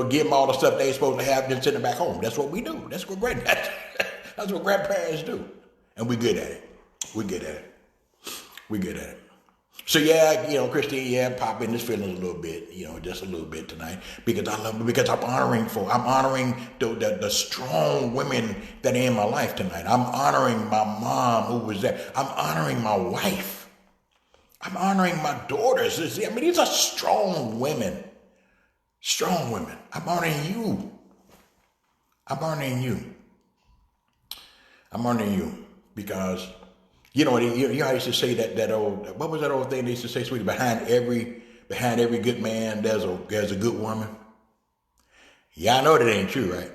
give them all the stuff they supposed to have, and then send them back home. That's what we do. That's what grandparents do. And we good at it. We good at it. So yeah, Christine, pop in this feeling a little bit, just a little bit tonight, because I love her, because I'm honoring the strong women that are in my life tonight. I'm honoring my mom who was there. I'm honoring my wife. I'm honoring my daughters. These are strong women. Strong women. I'm honoring you. Because how I used to say that old, what was that old thing they used to say, sweetie? Behind every good man, there's a good woman. Yeah, I know that ain't true, right?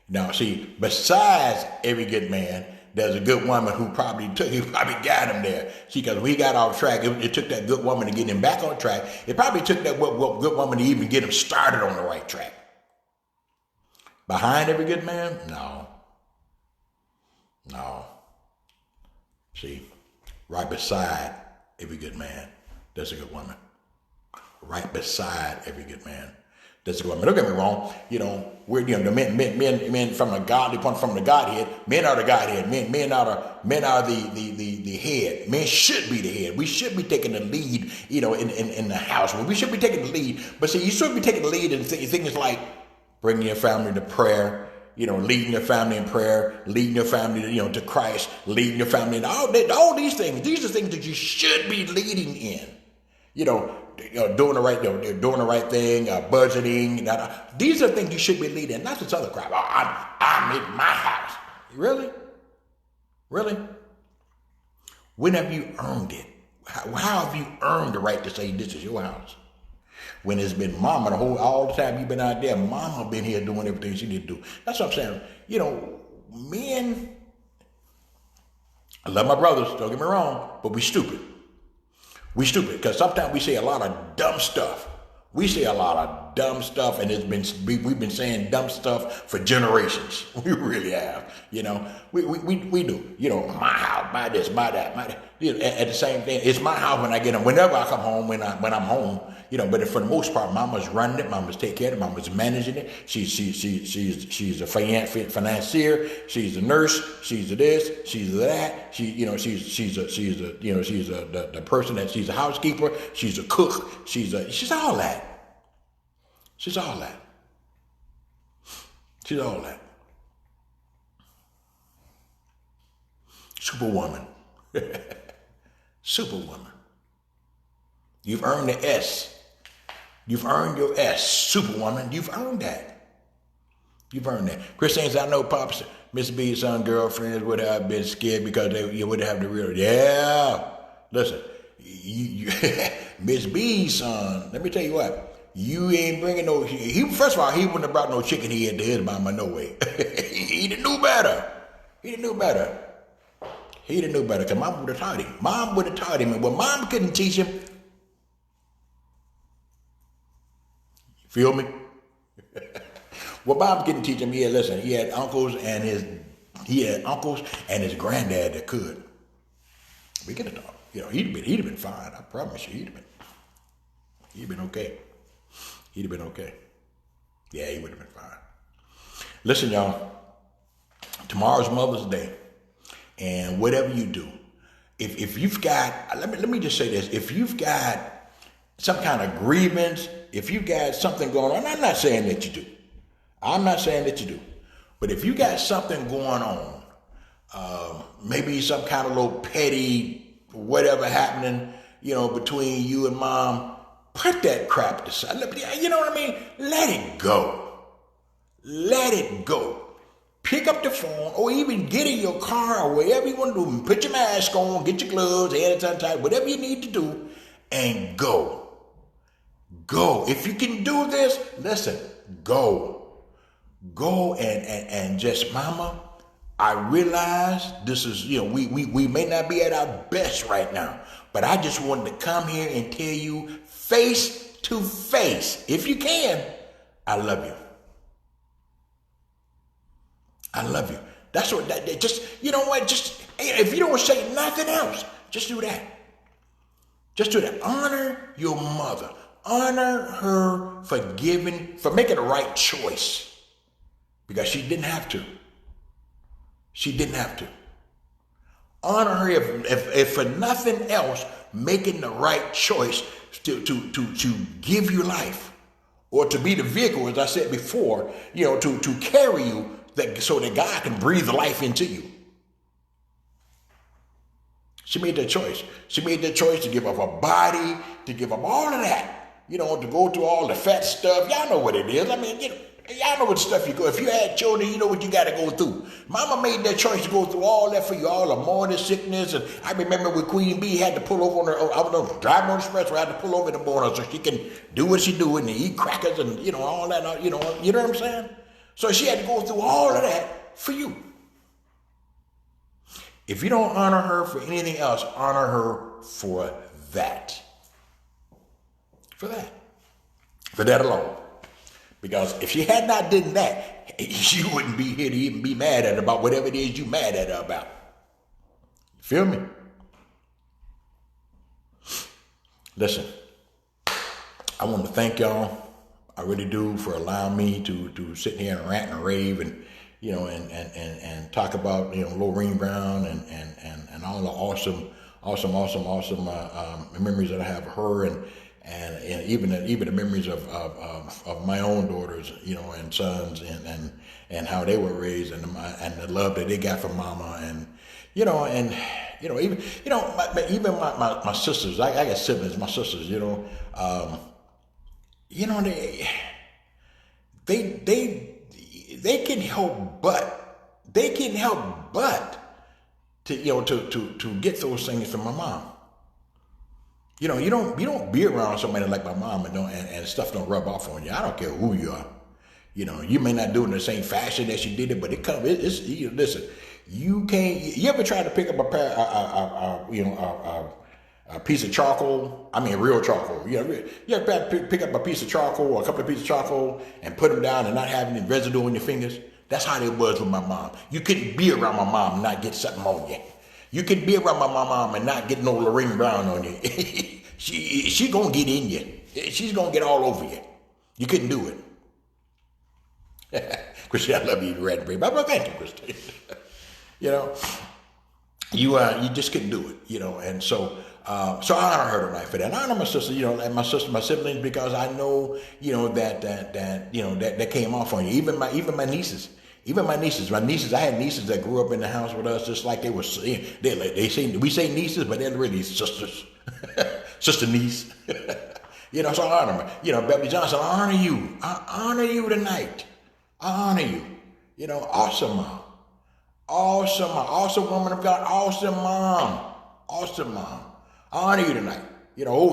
Now, see, besides every good man, there's a good woman who probably got him there. See, because we got off track, it took that good woman to get him back on track. It probably took that good woman to even get him started on the right track. Behind every good man? No. See, right beside every good man, there's a good woman. Right beside every good man, there's a good woman. Don't get me wrong. We're the men from the godly point, from the Godhead. Men are the Godhead. Men are the head. Men should be the head. We should be taking the lead. In the house. We should be taking the lead. But see, you should be taking the lead in things like bringing your family to prayer. Leading your family in prayer, leading your family, to Christ, leading your family in all these things. These are things that you should be leading in. Doing the right thing, budgeting. These are things you should be leading in, not this other crap. I'm in my house. Really? When have you earned it? How have you earned the right to say this is your house? When it's been mama all the time you've been out there, mama been here doing everything she need to do. That's what I'm saying. Men, I love my brothers, don't get me wrong, but we stupid. We stupid because sometimes we say a lot of dumb stuff. And we've been saying dumb stuff for generations. We really have. We do. My house, buy this, buy that, buy that. At the same thing, it's my house when I get home. Whenever I come home, when I'm home. But for the most part, mama's running it. Mama's taking care of it. Mama's managing it. She's a financier. She's a nurse. She's a this. She's a that. She's the person that she's a housekeeper. She's a cook. She's all that. She's all that. Superwoman. Superwoman. You've earned the S. You've earned your S. Superwoman. You've earned that. Christians, I know Pops, MzBee's son, girlfriends would have been scared because you would have the real. Yeah. Listen, MzBee's son, let me tell you what. You ain't bringing no. First of all, he wouldn't have brought no chicken head to his mama, no way. He didn't know better. Because mom would have taught him. And what mom couldn't teach him. Feel me? What mom couldn't teach him, he had uncles and his granddad that could. We could have taught him. He'd have been fine. I promise you, he'd have been okay. Yeah, he would have been fine. Listen, y'all. Tomorrow's Mother's Day. And whatever you do, if you've got, let me just say this. If you've got some kind of grievance, if you've got something going on, I'm not saying that you do. But if you got something going on, maybe some kind of little petty whatever happening, between you and mom, put that crap aside. You know what I mean? Let it go. Pick up the phone or even get in your car or wherever you want to do. Put your mask on, get your gloves, hands untied, whatever you need to do, and go. If you can do this, listen, go and just, mama, I realize this is, we may not be at our best right now, but I just wanted to come here and tell you face to face, if you can, I love you. That's what just, if you don't say nothing else, just do that. Honor your mother. Honor her for making the right choice. Because she didn't have to. Honor her if for nothing else, making the right choice to give you life. Or to be the vehicle, as I said before, to carry you so that God can breathe life into you. She made that choice. She made that choice to give up her body, to give up all of that. To go through all the fat stuff. Y'all know what it is. I mean, y'all know what stuff you go. If you had children, you know what you got to go through. Mama made that choice to go through all that for you, all the morning sickness. And I remember when Queen Bee had to pull over on her. I was driving on the expressway. I had to pull over in the morning so she can do what she do and eat crackers and all that. You know what I'm saying? So she had to go through all of that for you. If you don't honor her for anything else, honor her for that. For that. For that alone. Because if she had not done that, you wouldn't be here to even be mad at her about whatever it is you mad at her about. You feel me? Listen, I want to thank y'all. I really do, for allowing me to sit here and rant and rave and and talk about Lorraine Brown and all the awesome memories that I have of her and even the memories of my own daughters, and sons and how they were raised and the love that they got from mama even my sisters. I got siblings, my sisters, they can help but to get those things from my mom. You don't be around somebody like my mom and stuff don't rub off on you. I don't care who you are. You may not do it in the same fashion that she did it, but listen. You can't. You ever try to pick up a piece of charcoal? I mean, real charcoal. You ever pick up a piece of charcoal or a couple of pieces of charcoal and put them down and not have any residue on your fingers? That's how it was with my mom. You couldn't be around my mom and not get something on you. You could be around my mom and not get no Lorraine Brown on you. she gonna get in you. She's gonna get all over you. You couldn't do it. Christine, I love you, Red Brave. But thank you, Christine. You just couldn't do it, and so I honor her tonight for that. I honor my sister, and my siblings, because I know, that came off on you. Even my nieces. My nieces, I had nieces that grew up in the house with us, just like we say nieces, but they're really sisters, sister niece. So I honor them. Beverly Johnson, I honor you. I honor you tonight. I honor you. Awesome mom. Awesome woman of God, awesome mom. I honor you tonight.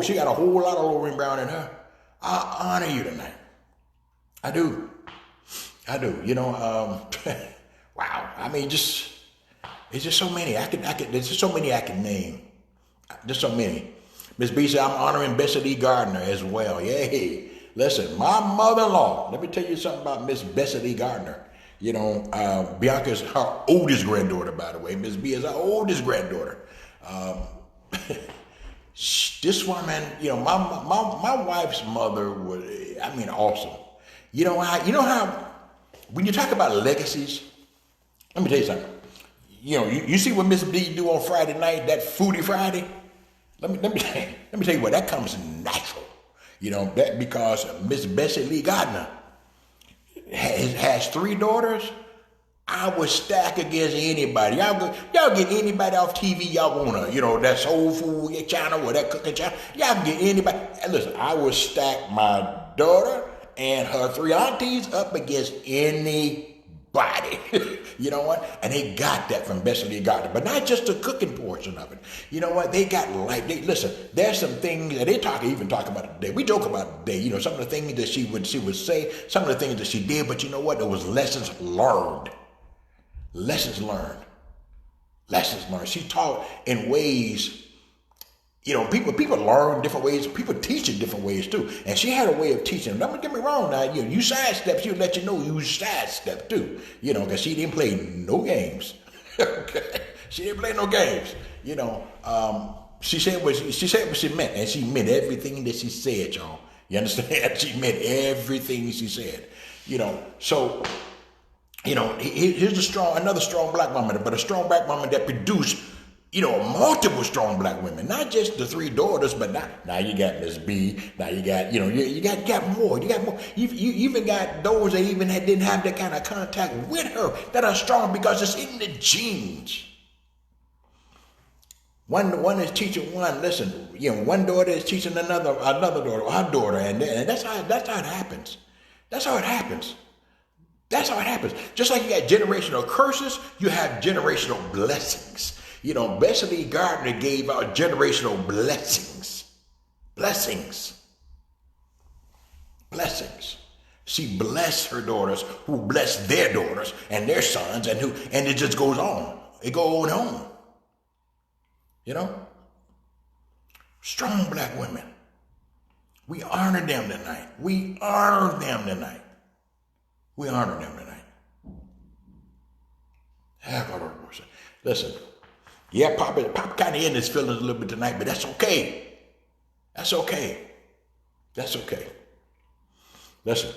She got a whole lot of Lorraine Brown in her. I honor you tonight. I do. Wow. I mean, it's just so many. There's just so many I can name. Just so many. MzBee said, I'm honoring Bessie Lee Gardner as well. Yay. Listen, my mother-in-law, let me tell you something about Miss Bessie Lee Gardner. Bianca is her oldest granddaughter, by the way. MzBee is her oldest granddaughter. This woman, my wife's mother was, awesome. You know how, when you talk about legacies, let me tell you something. You see what MzBee do on Friday night, that Foodie Friday? Let me tell you what, that comes natural. That because Miss Bessie Lee Gardner has 3 daughters. I would stack against anybody. Y'all get anybody off TV y'all wanna, that soul food channel or that cooking channel. Y'all can get anybody. And listen, I would stack my daughter and her 3 aunties up against anybody. You know what? And they got that from Bessie Lee Gardner, but not just the cooking portion of it. You know what? They got life. Listen, there's some things that they even talk about it today. We joke about it today. Some of the things that she would say, some of the things that she did, but you know what? There was lessons learned. Lessons learned. She taught in ways. People learn different ways. People teach in different ways too. And she had a way of teaching. Don't get me wrong now. You sidestep, she'll let you know you sidestep too. Because she didn't play no games. Okay? She didn't play no games. She said what she meant. And she meant everything that she said, y'all. You understand? She meant everything she said. So, here's another strong black woman, but a strong black woman that produced multiple strong black women, not just the 3 daughters, but now you got MzBee. Now you got, you got more. You got more. You even got those that even didn't have that kind of contact with her that are strong because it's in the genes. One is teaching one. Listen, one daughter is teaching another daughter, her daughter, and that's how it happens. That's how it happens. Just like you got generational curses, you have generational blessings. Bessie Lee Gardner gave out generational blessings. She blessed her daughters, who blessed their daughters and their sons, and it just goes on. It goes on. You know? Strong black women. We honor them tonight. We honor them tonight. We honor them tonight. Listen, yeah, Pop kind of in his feelings a little bit tonight, but that's okay. That's okay. That's okay. Listen,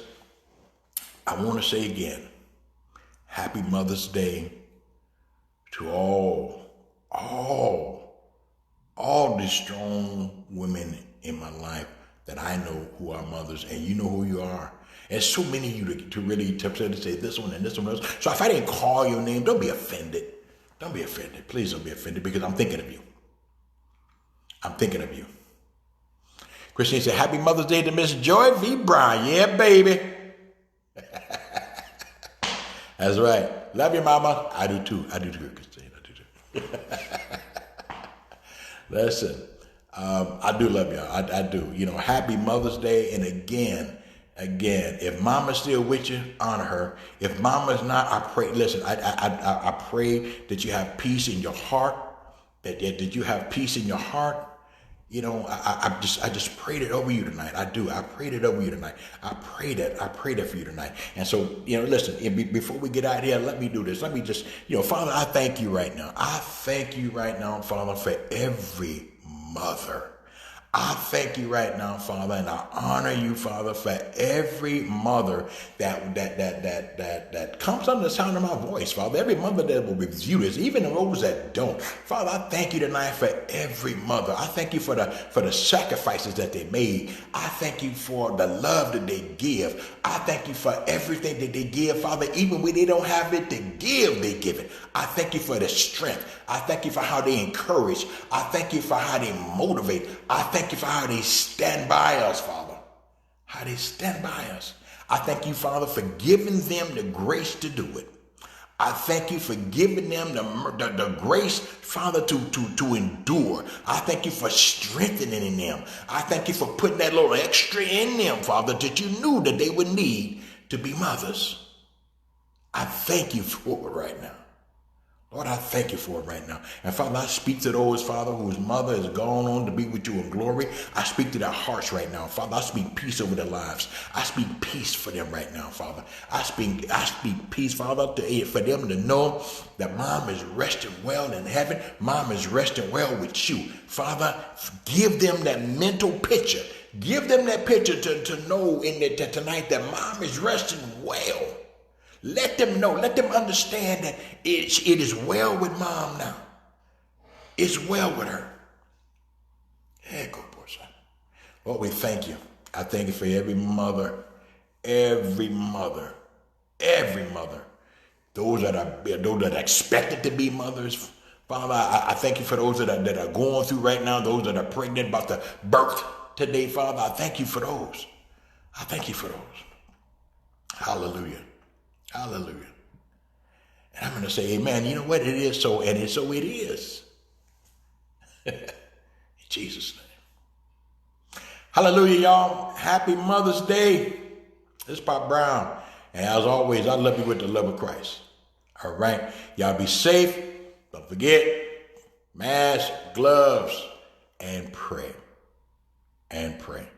I want to say again, happy Mother's Day to all the strong women in my life that I know who are mothers, and you know who you are. And so many of you to really say this one and this one. So if I didn't call your name, don't be offended. Don't be offended. Please don't be offended, because I'm thinking of you. I'm thinking of you. Christine said, happy Mother's Day to Miss Joy V. Brown. Yeah, baby. That's right. Love you, mama. I do too. I do too, Christine. I do too. Listen, I do love y'all. I do. You know, happy Mother's Day. And again, if mama's still with you, honor her. If mama's not, I pray. Listen, I pray that you have peace in your heart. That you have peace in your heart. You know, I just prayed it over you tonight. I do. I prayed it over you tonight. I prayed it for you tonight. And so, you know, listen, before we get out here, let me do this. Let me just, you know, Father, I thank you right now. I thank you right now, Father, for every mother. I thank you right now, Father, and I honor you, Father, for every mother that comes under the sound of my voice, Father. Every mother that will review this, even those that don't. Father, I thank you tonight for every mother. I thank you for the sacrifices that they made. I thank you for the love that they give. I thank you for everything that they give, Father. Even when they don't have it to give, they give it. I thank you for the strength. I thank you for how they encourage. I thank you for how they motivate. I thank you for how they stand by us, Father. How they stand by us. I thank you, Father, for giving them the grace to do it. I thank you for giving them the grace, Father, to endure. I thank you for strengthening them. I thank you for putting that little extra in them, Father, that you knew that they would need to be mothers. I thank you for it right now. Lord, I thank you for it right now. And Father, I speak to those, Father, whose mother has gone on to be with you in glory. I speak to their hearts right now. Father, I speak peace over their lives. I speak peace for them right now, Father. I speak peace, Father, for them to know that mom is resting well in heaven. Mom is resting well with you. Father, give them that mental picture. Give them that picture to know that tonight that mom is resting well. Let them know, let them understand that it is well with mom now. It's well with her. Hey, good boy, son. Lord, we thank you. I thank you for every mother. Those that are expected to be mothers. Father, I thank you for those that are going through right now, those that are pregnant, about to birth today, Father. I thank you for those. I thank you for those. Hallelujah. Hallelujah. And I'm going to say, amen. You know what? It is so, and so it is. In Jesus' name. Hallelujah, y'all. Happy Mother's Day. This is Pop Brown. And as always, I love you with the love of Christ. All right. Y'all be safe. Don't forget, mask, gloves, and pray. And pray.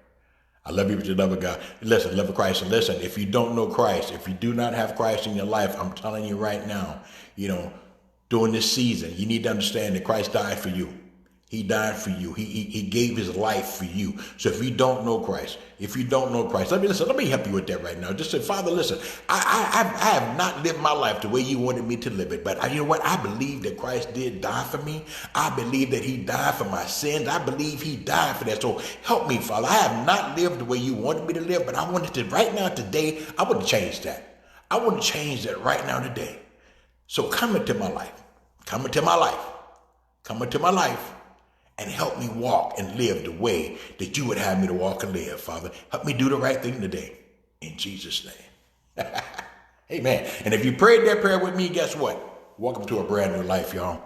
I love you with the love of God. Listen, love of Christ. And listen, if you don't know Christ, if you do not have Christ in your life, I'm telling you right now, you know, during this season, you need to understand that Christ died for you. He died for you. He gave his life for you. So if you don't know Christ, let me help you with that right now. Just say, Father, listen, I have not lived my life the way you wanted me to live it. But you know what? I believe that Christ did die for me. I believe that he died for my sins. I believe he died for that. So help me, Father. I have not lived the way you wanted me to live, but I wanted to right now, today, I want to change that. I want to change that right now, today. So come into my life. Come into my life. Come into my life. And help me walk and live the way that you would have me to walk and live, Father. Help me do the right thing today. In Jesus' name. Amen. And if you prayed that prayer with me, guess what? Welcome to a brand new life, y'all.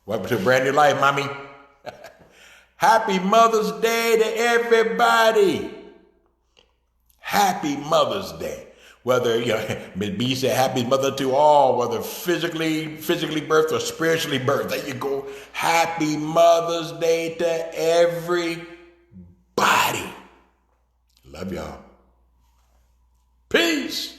Welcome to a brand new life, mommy. Happy Mother's Day to everybody. Happy Mother's Day. Whether, MzBee said, happy mother to all, whether physically birthed or spiritually birthed. There you go. Happy Mother's Day to everybody. Love y'all. Peace.